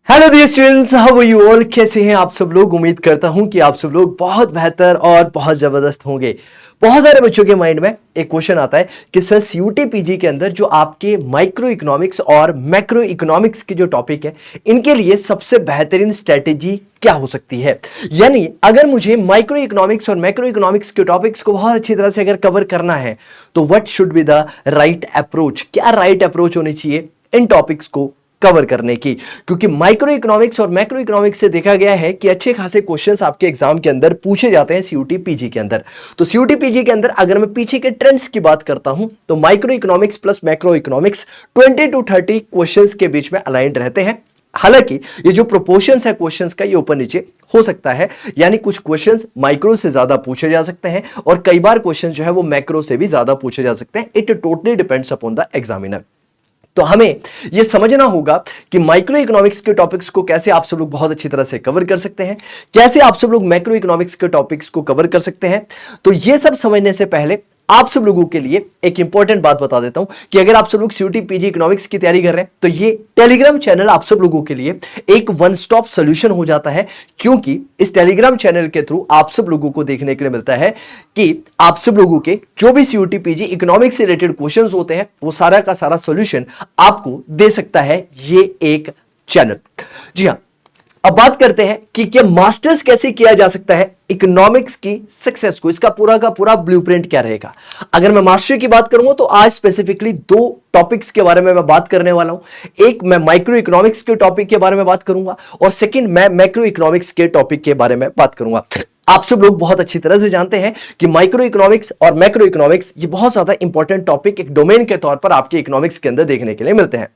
Hello dear students, how are you all. कैसे हैं आप सब लोग। उम्मीद करता हूं कि आप सब लोग बहुत बेहतर और बहुत जबरदस्त होंगे। बहुत सारे बच्चों के माइंड में एक क्वेश्चन आता है कि सर सीयूटी पीजी के अंदर जो आपके माइक्रो इकोनॉमिक्स और मैक्रो इकोनॉमिक्स के जो टॉपिक है, इनके लिए सबसे बेहतरीन स्ट्रेटेजी क्या हो सकती है। यानी अगर मुझे माइक्रो इकोनॉमिक्स और मैक्रो इकोनॉमिक्स के टॉपिक्स को बहुत अच्छी तरह से अगर कवर करना है तो what should be the right approach. क्या राइट अप्रोच होनी चाहिए इन टॉपिक्स को कवर करने की। क्योंकि माइक्रो इकोनॉमिक्स और मैक्रो इकोनॉमिक्स से देखा गया है कि अच्छे खासे क्वेश्चंस आपके एग्जाम के अंदर पूछे जाते हैं सीयूटी पीजी के अंदर। तो सीयूटी पीजी के अंदर अगर मैं पीछे के ट्रेंड्स की बात करता हूं तो micro economics plus macro economics 20 to 30 questions के बीच में अलाइंड रहते हैं। हालांकि ये जो प्रोपोर्शंस है क्वेश्चंस का, ये ऊपर नीचे हो सकता है, यानी कुछ क्वेश्चंस माइक्रो से ज्यादा पूछे जा सकते हैं और कई बार क्वेश्चंस जो है वो मैक्रो से भी ज्यादा पूछे जा सकते हैं। It totally depends upon the examiner. तो हमें यह समझना होगा कि माइक्रो इकोनॉमिक्स के टॉपिक्स को कैसे आप सब लोग बहुत अच्छी तरह से कवर कर सकते हैं, कैसे आप सब लोग मैक्रो इकोनॉमिक्स के टॉपिक्स को कवर कर सकते हैं। तो यह सब समझने से पहले आप सब लोगों के लिए एक इंपॉर्टेंट बात बता देता हूं कि अगर आप सब लोग सीयूटी पीजी इकोनॉमिक्स की तैयारी कर रहे हैं तो ये टेलीग्राम चैनल आप सब लोगों के लिए एक वन स्टॉप सॉल्यूशन हो जाता है। क्योंकि इस टेलीग्राम चैनल के थ्रू आप सब लोगों को देखने के लिए मिलता है कि आप सब लोगों के जो भी सीयूटी पीजी इकोनॉमिक्स से रिलेटेड क्वेश्चंस होते हैं वो सारा का सारा सॉल्यूशन आपको दे सकता है ये एक चैनल। जी हां, अब बात करते हैं कि क्या मास्टर्स कैसे किया जा सकता है इकोनॉमिक्स की सक्सेस को। इसका पूरा का पूरा ब्लूप्रिंट क्या रहेगा। अगर मैं मास्टर की बात करूंगा तो आज स्पेसिफिकली दो टॉपिक्स के बारे में मैं बात करने वाला हूं। एक मैं माइक्रो इकोनॉमिक्स के टॉपिक के बारे में बात करूंगा और सेकंड मैं मैक्रो इकोनॉमिक्स के टॉपिक के बारे में बात करूंगा। आप सब लोग बहुत अच्छी तरह से जानते हैं कि माइक्रो इकोनॉमिक्स और मैक्रो इकोनॉमिक्स ये बहुत ज्यादा इंपॉर्टेंट टॉपिक एक डोमेन के तौर पर आपके इकोनॉमिक्स के अंदर देखने के लिए मिलते हैं।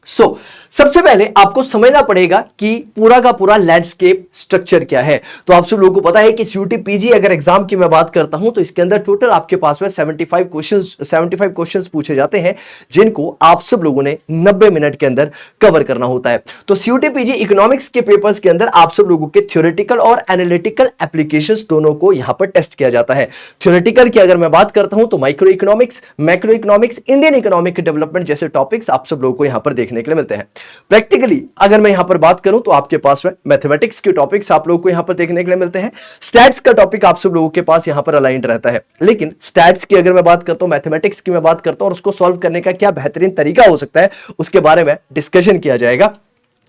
सबसे पहले आपको समझना पड़ेगा कि पूरा का पूरा लैंडस्केप स्ट्रक्चर क्या है। तो आप सब लोगों को पता है कि सीयूटी पीजी अगर एग्जाम की मैं बात करता हूं तो इसके अंदर टोटल आपके पास में 75 क्वेश्चंस पूछे जाते हैं जिनको आप सब लोगों ने 90 मिनट के अंदर कवर करना होता है। तो सीयूटी पीजी इकोनॉमिक्स के पेपर्स के अंदर आप सब लोगों के थ्योरेटिकल और एनालिटिकल एप्लीकेशंस दोनों को यहां पर टेस्ट किया जाता है। थ्योरेटिकल की अगर मैं बात करता हूं तो micro economics, macro economics, Indian economic development जैसे टॉपिक्स आप सब लोगों को यहां पर देखने के लिए मिलते हैं। प्रैक्टिकली अगर मैं यहां पर बात करूं तो आपके पास में मैथमेटिक्स के टॉपिक्स आप लोगों को यहां पर देखने के लिए मिलते हैं। स्टैट्स का टॉपिक आप सब लोगों के पास यहां पर अलाइंड रहता है। लेकिन स्टैट्स की अगर मैं बात करता हूं, मैथमेटिक्स की मैं बात करता हूं और उसको सॉल्व करने का क्या बेहतरीन तरीका हो सकता है उसके बारे में डिस्कशन किया जाएगा।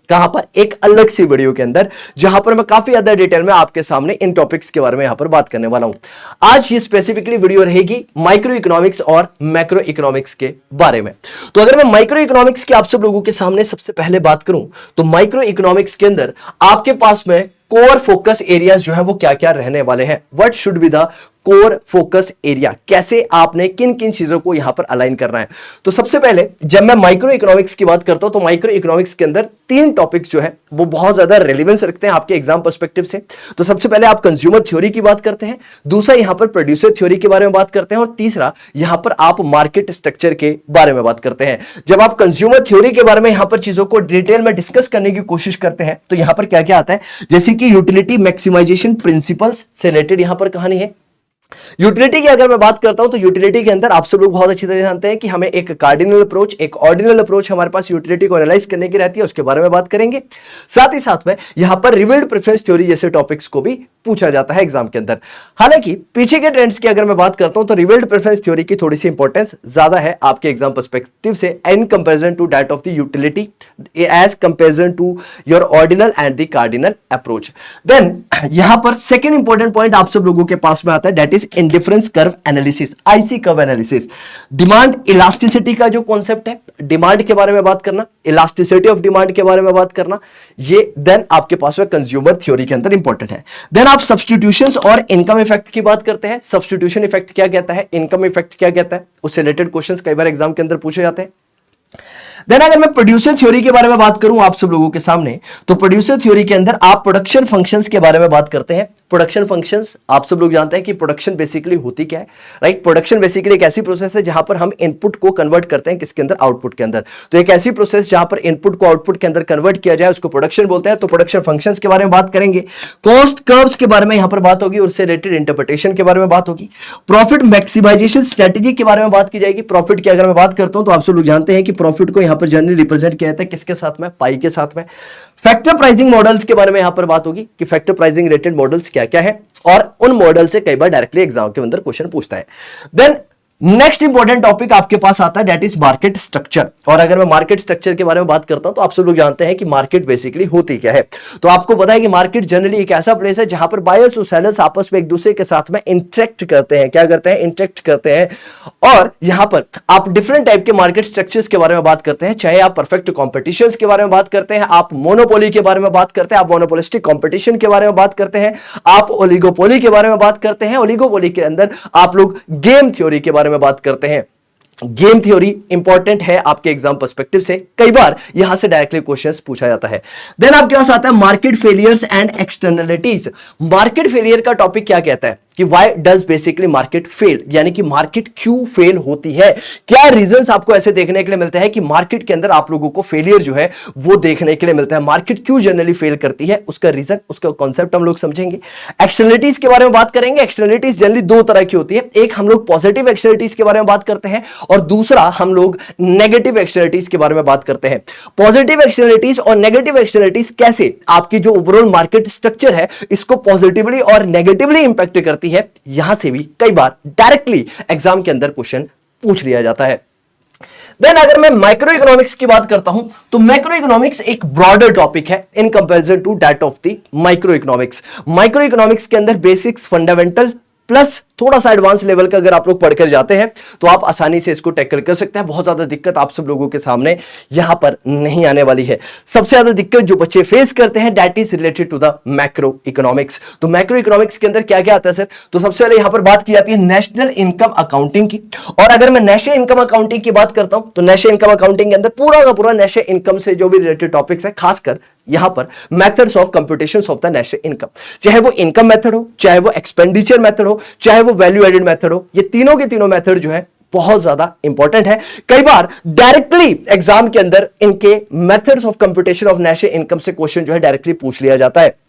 कहां पर? एक अलग सी वीडियो के अंदर, जहां पर मैं काफी ज्यादा डिटेल में आपके सामने इन टॉपिक्स के बारे में यहां पर बात करने वाला हूं। आज ये स्पेसिफिकली वीडियो रहेगी माइक्रो इकोनॉमिक्स और मैक्रो इकोनॉमिक्स के बारे में। तो अगर मैं माइक्रो इकोनॉमिक्स की आप सब लोगों के सामने सबसे पहले बात करूं तो माइक्रो इकोनॉमिक्स के अंदर आपके पास में कोर फोकस एरियाज जो है वो क्या क्या रहने वाले हैं। What should be the core focus area, कैसे आपने किन किन चीजों को यहां पर अलाइन करना है। तो सबसे पहले जब मैं माइक्रो इकोनॉमिक्स की बात करता हूं तो माइक्रो इकोनॉमिक्स के अंदर तीन टॉपिक्स जो है वो बहुत ज्यादा रेलेवेंस रखते हैं आपके एग्जाम पर्सपेक्टिव से। तो सबसे पहले आप कंज्यूमर थ्योरी की बात करते हैं, दूसरा यहां पर प्रोड्यूसर थ्योरी के बारे में बात करते हैं और तीसरा यहां पर आप मार्केट स्ट्रक्चर के बारे में बात करते हैं। जब आप कंज्यूमर थ्योरी के बारे में यहां पर चीजों को डिटेल में डिस्कस करने की कोशिश करते हैं तो यहां पर क्या क्या आता है, जैसे कि यूटिलिटी मैक्सिमाइजेशन प्रिंसिपल्स से रिलेटेड यहां पर कहानी है। यूटिलिटी की अगर मैं बात करता हूं तो यूटिलिटी के अंदर आप सब लोग बहुत अच्छी तरह जानते हैं कि हमें एक कार्डिनल अप्रोच, एक ऑर्डिनल अप्रोच हमारे पास यूटिलिटी को एनालाइज करने की रहती है, उसके बारे में बात करेंगे। साथ ही साथ में यहां पर रिवील्ड प्रेफरेंस थ्योरी जैसे टॉपिक्स को भी पूछा जाता है एग्जाम के अंदर। हालांकि पीछे के ट्रेंड्स की अगर मैं बात करता हूं तो रिवील्ड प्रेफरेंस थ्योरी की थोड़ी सी इंपॉर्टेंस ज्यादा है आपके एग्जाम पर्सपेक्टिव से in comparison to that of the utility as comparison to your ordinal and the cardinal approach. Then यहां पर सेकंड इंपॉर्टेंट पॉइंट आप सब लोगों के पास में आता है, that is indifference curve analysis, IC curve analysis. Demand elasticity का जो कॉन्सेप्ट है, डिमांड के बारे में बात करना, इलास्टिसिटी ऑफ डिमांड के बारे में बात करना, ये देन आपके पास में कंज्यूमर थ्योरी के अंदर इंपॉर्टेंट है। देन आप सब्स्टिट्यूशंस और इनकम इफेक्ट की बात करते हैं। सब्स्टिट्यूशन इफेक्ट क्या कहता है, इनकम इफेक्ट क्या कहता है, उससे रिलेटेड क्वेश्चंस कई बार एग्जाम के अंदर पूछे जाते हैं। देन अगर मैं प्रोड्यूसर थ्योरी के बारे में बात करूं आप सब लोगों के सामने तो प्रोड्यूसर थ्योरी के अंदर आप प्रोडक्शन फंक्शंस के बारे में बात करते हैं। प्रोडक्शन फंक्शंस, आप सब लोग जानते हैं कि प्रोडक्शन बेसिकली होती क्या है, राइट। प्रोडक्शन बेसिकली एक ऐसी प्रोसेस है जहां पर हम इनपुट को कन्वर्ट करते हैं किसके अंदर, आउटपुट के अंदर। तो एक ऐसी प्रोसेस जहां पर इनपुट को आउटपुट के अंदर कन्वर्ट किया जाए उसको प्रोडक्शन बोलते हैं। तो प्रोडक्शन फंक्शंस के बारे में बात करेंगे, कॉस्ट कर्व्स के बारे में यहां पर बात होगी, उससे रिलेटेड इंटरप्रिटेशन के बारे में बात होगी, प्रॉफिट मैक्सिमाइजेशन स्ट्रेटजी के बारे में बात की जाएगी। प्रॉफिट की अगर मैं बात करता हूं तो आप सब लोग जानते हैं कि प्रॉफिट को यहां पर जनरली रिप्रेजेंट किया जाता है किसके साथ में, पाई के साथ में। फैक्टर प्राइसिंग मॉडल्स के बारे में यहां पर बात होगी कि फैक्टर प्राइसिंग रिलेटेड मॉडल्स क्या क्या है, और उन मॉडल से कई बार डायरेक्टली एग्जाम के अंदर क्वेश्चन पूछता है। देन नेक्स्ट इंपॉर्टेंट टॉपिक आपके पास आता है, दैट इज मार्केट स्ट्रक्चर। और अगर मैं मार्केट स्ट्रक्चर के बारे में बात करता हूं तो आप सब लोग जानते हैं कि मार्केट बेसिकली होती क्या है। तो आपको पता है कि मार्केट जनरली एक ऐसा प्लेस है जहां पर बायर्स और सेलर्स आपस में एक दूसरे के साथ में इंटरेक्ट करते हैं। क्या करते हैं, इंटरेक्ट करते हैं। और यहां पर आप डिफरेंट टाइप के मार्केट स्ट्रक्चर्स के बारे में बात करते हैं, चाहे आप परफेक्ट कॉम्पिटिशन के बारे में बात करते हैं, आप मोनोपोली के बारे में बात करते हैं, आप मोनोपोलिस्टिक कॉम्पिटिशन के बारे में बात करते हैं, आप ओलिगोपोली के बारे में बात करते हैं। ओलिगोपोली के अंदर आप लोग गेम थ्योरी के बारे में बात करते हैं। गेम थ्योरी इंपॉर्टेंट है आपके एग्जाम पर्सपेक्टिव से, कई बार यहां से डायरेक्टली क्वेश्चंस पूछा जाता है। देन आपके पास आता है market failures and externalities. Market failure का टॉपिक क्या कहता है कि why does basically market fail, यानी कि मार्केट क्यों फेल होती है, क्या रीजंस आपको ऐसे देखने के लिए मिलते हैं कि मार्केट के अंदर आप लोगों को फेलियर जो है वो देखने के लिए मिलता है। मार्केट क्यों जनरली फेल करती है, उसका रीजन, उसका कॉन्सेप्ट हम लोग समझेंगे। एक्सटर्नलिटीज के बारे में बात करेंगे। एक्सटर्नलिटीज जनरली दो तरह की होती है, एक हम लोग पॉजिटिव एक्सटर्नलिटीज के बारे में बात करते हैं और दूसरा हम लोग नेगेटिव एक्सटर्नलिटीज के बारे में बात करते हैं। पॉजिटिव एक्सटर्नलिटीज और नेगेटिव एक्सटर्नलिटीज कैसे आपकी जो ओवरऑल मार्केट स्ट्रक्चर है इसको पॉजिटिवली और नेगेटिवली इंपैक्ट करती है, यहां से भी कई बार डायरेक्टली एग्जाम के अंदर क्वेश्चन पूछ लिया जाता है। देन अगर मैं माइक्रो इकोनॉमिक्स की बात करता हूं तो मैक्रो इकोनॉमिक्स एक ब्रॉडर टॉपिक है in comparison to that of the micro economics. Micro economics के अंदर बेसिक्स, फंडामेंटल प्लस थोड़ा सा एडवांस लेवल का अगर आप लोग पढ़कर जाते हैं तो आप आसानी से इसको टैकल कर सकते हैं। बहुत ज्यादा दिक्कत आप सब लोगों के सामने यहां पर नहीं आने वाली है। सबसे ज्यादा दिक्कत जो बच्चे फेस करते हैं that is related to the macro economics. तो मैक्रो इकोनॉमिक्स के अंदर क्या क्या आता है सर, तो सबसे पहले यहां पर बात की जाती है नेशनल इनकम अकाउंटिंग की। और अगर मैं नेशनल इनकम अकाउंटिंग की बात करता हूं तो नेशनल इनकम अकाउंटिंग के अंदर पूरा का पूरा नेशनल इनकम से जो भी रिलेटेड टॉपिक्स है, खासकर यहां पर methods of computation of the national income, चाहे वो इनकम मेथड हो, चाहे वो एक्सपेंडिचर मेथड हो, चाहे वो वैल्यू एडेड मेथड हो, ये तीनों के तीनों मेथड जो है बहुत ज्यादा इंपॉर्टेंट है। कई बार डायरेक्टली एग्जाम के अंदर इनके methods of computation of national income से क्वेश्चन जो है डायरेक्टली पूछ लिया जाता है।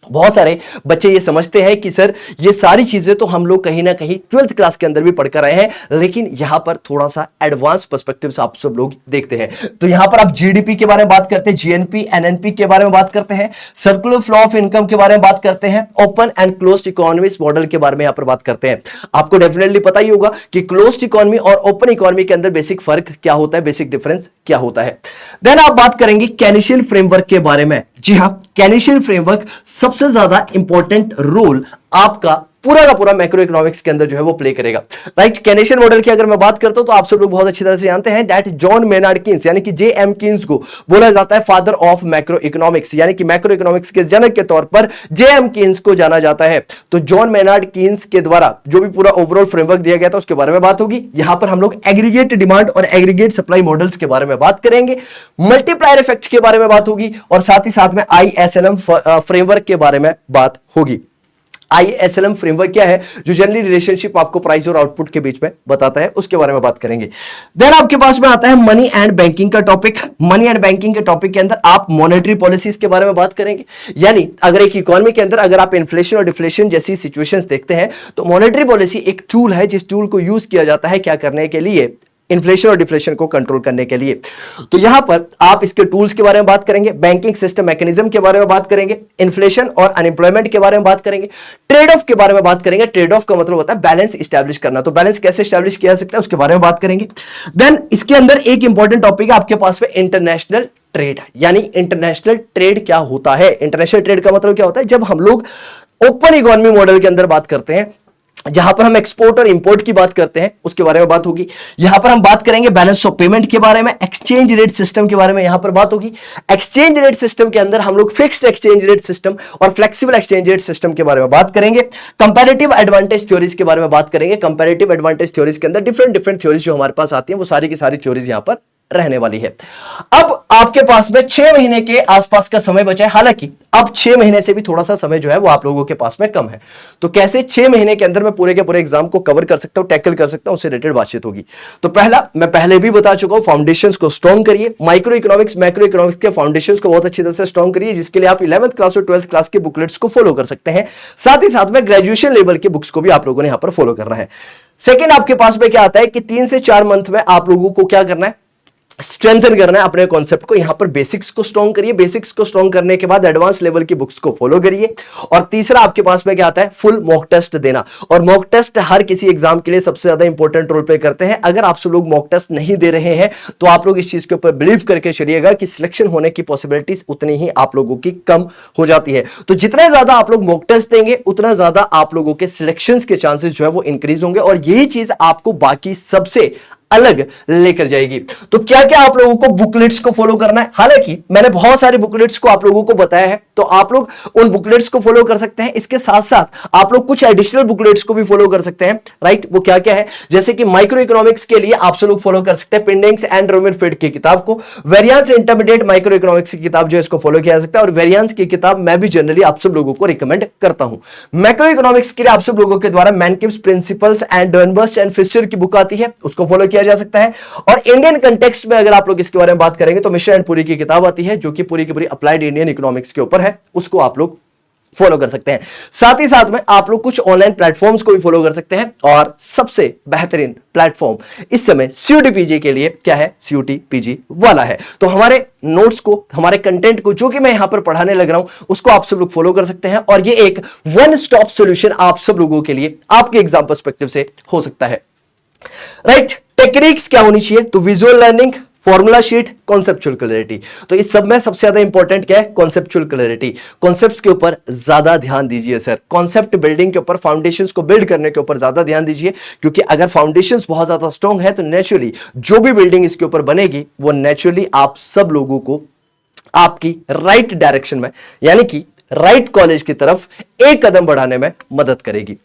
बहुत सारे बच्चे ये समझते हैं कि सर ये सारी चीजें तो हम लोग कहीं ना कहीं 12th क्लास के अंदर भी पढ़कर आए हैं, लेकिन यहां पर थोड़ा सा एडवांस पर्सपेक्टिव से आप सब लोग देखते हैं। तो यहां पर आप जीडीपी के बारे में बात करते हैं, जीएनपी, एनएनपी के बारे में बात करते हैं, सर्कुलर फ्लो ऑफ इनकम के बारे में बात करते हैं, open and closed economics model के बारे में यहां पर बात करते हैं। आपको डेफिनेटली पता ही होगा कि क्लोज्ड इकोनॉमी और ओपन इकोनॉमी के अंदर बेसिक फर्क क्या होता है, बेसिक डिफरेंस क्या होता है। देन आप बात करेंगे केनिशियन फ्रेमवर्क के बारे में। जी हां, केनिशियन फ्रेमवर्क सबसे ज्यादा इंपॉर्टेंट रोल आपका पूरा का पूरा मैक्रो इकोनॉमिक्स के अंदर जो है वो प्ले करेगा, राइट। केनेशियन मॉडल की अगर मैं बात करता हूं तो आप सब लोग बहुत अच्छी तरह से जानते हैं दैट जॉन मेनार्ड कीन्स यानी कि जेएम कीन्स को बोला जाता है फादर ऑफ मैक्रो इकोनॉमिक्स, यानी कि मैक्रो इकोनॉमिक्स के जनक के तौर पर जेएम कीन्स को जाना जाता है। तो जॉन मेनार्ड कीन्स के द्वारा जो भी पूरा ओवरऑल फ्रेमवर्क दिया गया था उसके बारे में बात होगी। यहां पर हम लोग एग्रीगेट डिमांड और एग्रीगेट सप्लाई मॉडल्स के बारे में बात करेंगे, मल्टीप्लायर इफेक्ट के बारे में बात होगी और साथ ही साथ में आईएसएलएम फ्रेमवर्क के बारे में बात होगी। आईएसएलएम फ्रेमवर्क क्या है, जो जनरली रिलेशनशिप आपको प्राइस और आउटपुट के बीच में बताता है, उसके बारे में बात करेंगे। देन आपके पास में आता है मनी एंड बैंकिंग का टॉपिक। मनी एंड बैंकिंग के टॉपिक के अंदर आप मॉनेटरी पॉलिसीज के बारे में बात करेंगे, यानी अगर एक इकोनॉमी के अंदर अगर आप इन्फ्लेशन और डिफ्लेशन जैसी सिचुएशंस देखते हैं तो मॉनेटरी पॉलिसी एक टूल है जिस टूल को यूज किया जाता है क्या करने के लिए, इन्फ्लेशन और डिफ्लेशन को कंट्रोल करने के लिए। तो यहां पर आप इसके टूल्स के बारे में बात करेंगे, बैंकिंग सिस्टम मैकेनिज्म के बारे में बात करेंगे, इन्फ्लेशन और अनएम्प्लॉयमेंट के बारे में बात करेंगे, ट्रेड ऑफ के बारे में बात करेंगे। ट्रेड ऑफ का मतलब होता है बैलेंस स्टैब्लिश करना, तो बैलेंस कैसे स्टैब्लिश किया जा सकता है उसके बारे में बात करेंगे। देन इसके अंदर एक इंपॉर्टेंट टॉपिक है आपके पास में इंटरनेशनल ट्रेड, यानी इंटरनेशनल ट्रेड क्या होता है। इंटरनेशनल ट्रेड का मतलब क्या होता है, जब हम लोग ओपन इकोनॉमी मॉडल के अंदर बात करते हैं, जहां पर हम एक्सपोर्ट और इंपोर्ट की बात करते हैं उसके बारे में बात होगी। यहां पर हम बात करेंगे बैलेंस ऑफ पेमेंट के बारे में, एक्सचेंज रेट सिस्टम के बारे में यहां पर बात होगी। एक्सचेंज रेट सिस्टम के अंदर हम लोग फिक्स्ड एक्सचेंज रेट सिस्टम और फ्लेक्सिबल एक्सचेंज रेट सिस्टम के बारे में बात करेंगे। कंपैरेटिव एडवांटेज थ्योरीज के बारे में बात करेंगे। कंपैरेटिव एडवांटेज थ्योरीज के अंदर डिफरेंट थ्योरीज जो हमारे पास आती हैं वो सारी की सारी थ्योरीज यहां पर रहने वाली है। अब आपके पास में 6 महीने के आसपास का समय बचा है, हालांकि अब 6 महीने से भी थोड़ा सा समय जो है वो आप लोगों के पास में कम है। तो कैसे 6 महीने के अंदर मैं पूरे के पूरे एग्जाम को कवर कर सकता हूं, टैकल कर सकता हूं, उससे रिलेटेड बातचीत होगी। तो पहला, मैं पहले भी बता चुका हूं, फाउंडेशंस को स्ट्रॉन्ग करिए, माइक्रो इकोनॉमिक्स मैक्रो इकोनॉमिक्स के फाउंडेशंस को बहुत अच्छी तरह से स्ट्रॉन्ग करिए, जिसके लिए आप 11th क्लास और 12th क्लास के बुकलेट्स को फॉलो कर सकते हैं। साथ ही साथ में ग्रेजुएशन लेवल के बुक्स को भी आप लोगों ने यहां पर फॉलो करना है। सेकेंड, आपके पास में क्या आता है कि 3 से 4 मंथ में आप लोगों को क्या करना है, स्ट्रेंथन करना है अपने कॉन्सेप्ट को। यहां पर बेसिक्स को स्ट्रॉन्ग करिए, बेसिक्स को स्ट्रॉन्ग करने के बाद एडवांस लेवल की बुक्स को फॉलो करिए। और तीसरा, आपके पास में क्या आता है, फुल मॉक टेस्ट देना। और मॉक टेस्ट हर किसी एग्जाम के लिए सबसे ज्यादा इंपॉर्टेंट रोल प्ले करते हैं। अगर आप सब लोग मॉक टेस्ट नहीं दे रहे हैं तो आप लोग इस चीज के ऊपर बिलीव करके चलिएगा कि सिलेक्शन होने की पॉसिबिलिटीज उतनी ही आप लोगों की कम हो जाती है। तो जितना ज्यादा आप लोग मॉक टेस्ट देंगे उतना ज्यादा आप लोगों के सिलेक्शन के चांसेस जो है वो इंक्रीज होंगे, और यही चीज आपको बाकी सबसे अलग लेकर जाएगी। तो क्या क्या आप लोगों को बुकलेट्स को फॉलो करना है, हालांकि मैंने बहुत सारे बुकलेट्स को आप लोगों को बताया है, तो आप लोग उन बुकलेट्स को फॉलो कर सकते हैं। इसके साथ साथ आप लोग कुछ एडिशनल बुकलेट्स को भी फॉलो कर सकते हैं, राइट। वो क्या क्या है, जैसे कि माइक्रो इकोनॉमिक्स के लिए आप सब लोग फॉलो कर सकते हैं पेंडेंक्स एंड रोमेनफेल्ड की किताब को। वेरिएंस इंटरमीडिएट माइक्रो इकोनॉमिक्स की किताब जो है इसको फॉलो किया जा सकता है, और वेरिएंस की किताब मैं भी जनरली आप सब लोगों को रिकमेंड करता हूं। मैक्रो इकोनॉमिक्स के लिए आप सब लोगों के द्वारा मैनकिम्स प्रिंसिपल्स एंड डर्नबर्स्ट एंड फिस्चर की बुक आती है, उसको फॉलो किया जा सकता है। और इंडियन कंटेक्स्ट में अगर आप लोग इसके बारे में बात करेंगे तो मिश्रा एंड पुरी की किताब आती है, जो कि पूरी की पूरी अप्लाइड इंडियन इकोनॉमिक्स के ऊपर है, उसको आप लोग फॉलो कर सकते हैं। साथ ही साथ में आप लोग कुछ ऑनलाइन प्लेटफॉर्म्स को भी फॉलो कर सकते हैं, और सबसे बेहतरीन प्लेटफॉर्म इस समय CUT-PG के लिए क्या है, CUT-PG वाला है। तो हमारे नोट्स को, हमारे कंटेंट को जो कि मैं यहां पर पढ़ाने लग रहा हूं, उसको आप सब लोग फॉलो कर सकते हैं, और ये एक वन स्टॉप सॉल्यूशन आप सब लोगों के लिए आपके एग्जाम पर्सपेक्टिव से हो सकता है, राइट। टेक्निक्स क्या होनी चाहिए, तो visual learning, formula sheet, conceptual clarity. तो इस सब में सबसे ज्यादा इंपॉर्टेंट क्या है, कॉन्सेप्चुअल क्लैरिटी। कॉन्सेप्ट्स के ऊपर ज्यादा ध्यान दीजिए सर, कॉन्सेप्ट बिल्डिंग के ऊपर, फाउंडेशंस को बिल्ड करने के ऊपर ज्यादा ध्यान दीजिए, क्योंकि अगर फाउंडेशंस बहुत ज्यादा स्ट्रांग है तो नेचुरली जो भी बिल्डिंग इसके ऊपर बनेगी वो नेचुरली आप सब लोगों को आपकी राइट डायरेक्शन में, यानी कि राइट कॉलेज की तरफ एक कदम बढ़ाने में मदद करेगी।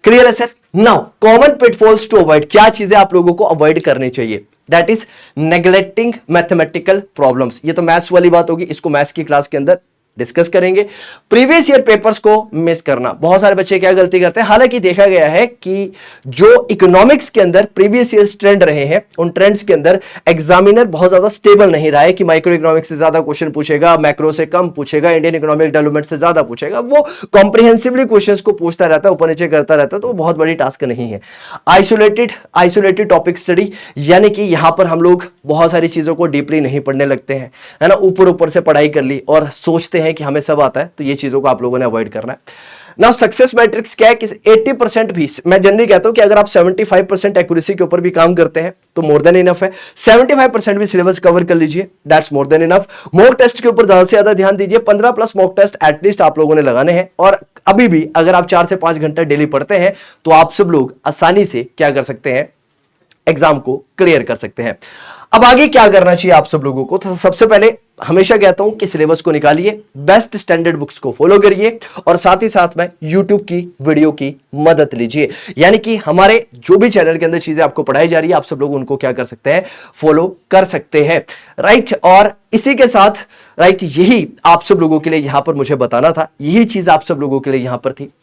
क्लियर है sir. Now common pitfalls to avoid, क्या चीजें आप लोगों को अवॉइड करनी चाहिए, that is neglecting mathematical problems. ये तो मैथ्स वाली बात होगी, इसको मैथ्स की क्लास के अंदर डिस्कस करेंगे। प्रीवियस ईयर पेपर्स को मिस करना, बहुत सारे बच्चे क्या गलती करते हैं, हालांकि देखा गया है कि जो इकोनॉमिक्स के अंदर प्रीवियस ईयर ट्रेंड रहे हैं, उन ट्रेंड्स के अंदर एग्जामिनर बहुत ज्यादा स्टेबल नहीं रहा है कि माइक्रो इकोनॉमिक्स से ज्यादा क्वेश्चन पूछेगा, मैक्रो से कम पूछेगा, इंडियन इकोनॉमिक डेवलपमेंट से ज्यादा पूछेगा। वो कॉम्प्रिहेंसिवली क्वेश्चंस को पूछता रहता है, ऊपर नीचे करता रहता है, तो वो बहुत बड़ी टास्क नहीं है। आइसोलेटेड टॉपिक स्टडी, यानी कि यहां पर हम लोग बहुत सारी चीजों को डीपली नहीं पढ़ने लगते हैं, है ना, ऊपर ऊपर से पढ़ाई कर ली और सोचते हैं कि हमें सब आता है, तो ये चीजों को आप लोगों ने अवॉइड करना है। नाउ सक्सेस मैट्रिक्स क्या है कि 80% भी, मैं जनरली कहता हूं कि अगर आप 75% एक्यूरेसी के ऊपर भी काम करते हैं तो मोर देन इनफ है। 75% भी सिलेबस कवर कर लीजिए, that's more than enough. Mock test के ऊपर ज्यादा से ज्यादा ध्यान दीजिए, 15+ मॉक टेस्ट एटलीस्ट आप लोगों ने लगाने हैं। और अभी भी अगर आप 4 से 5 घंटा डेली पढ़ते हैं तो आप सब लोग आसानी से क्या कर सकते हैं, एग्जाम को क्लियर कर सकते हैं। अब आगे क्या करना चाहिए आप सब लोगों को, तो सबसे पहले हमेशा कहता हूं कि सिलेबस को निकालिए, बेस्ट स्टैंडर्ड बुक्स को फॉलो करिए, और साथ ही साथ में YouTube की वीडियो की मदद लीजिए। यानी कि हमारे जो भी चैनल के अंदर चीजें आपको पढ़ाई जा रही है, आप सब लोग उनको क्या कर सकते हैं, फॉलो कर सकते हैं, राइट। और इसी के साथ राइट, यही आप सब लोगों के लिए यहां पर मुझे बताना था, यही चीज आप सब लोगों के लिए यहां पर थी।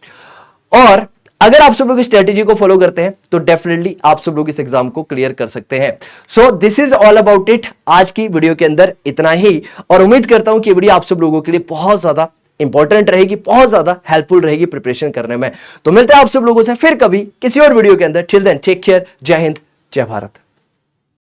और अगर आप सब लोग इस स्ट्रेटेजी को फॉलो करते हैं तो डेफिनेटली आप सब लोग इस एग्जाम को क्लियर कर सकते हैं। So this is all about it, आज की वीडियो के अंदर इतना ही, और उम्मीद करता हूं कि वीडियो आप सब लोगों के लिए बहुत ज्यादा इंपॉर्टेंट रहेगी, बहुत ज्यादा हेल्पफुल रहेगी प्रिपरेशन करने में। तो मिलते हैं आप सब लोगों से फिर कभी किसी और वीडियो के अंदर। टिल देन टेक केयर, जय हिंद, जय भारत।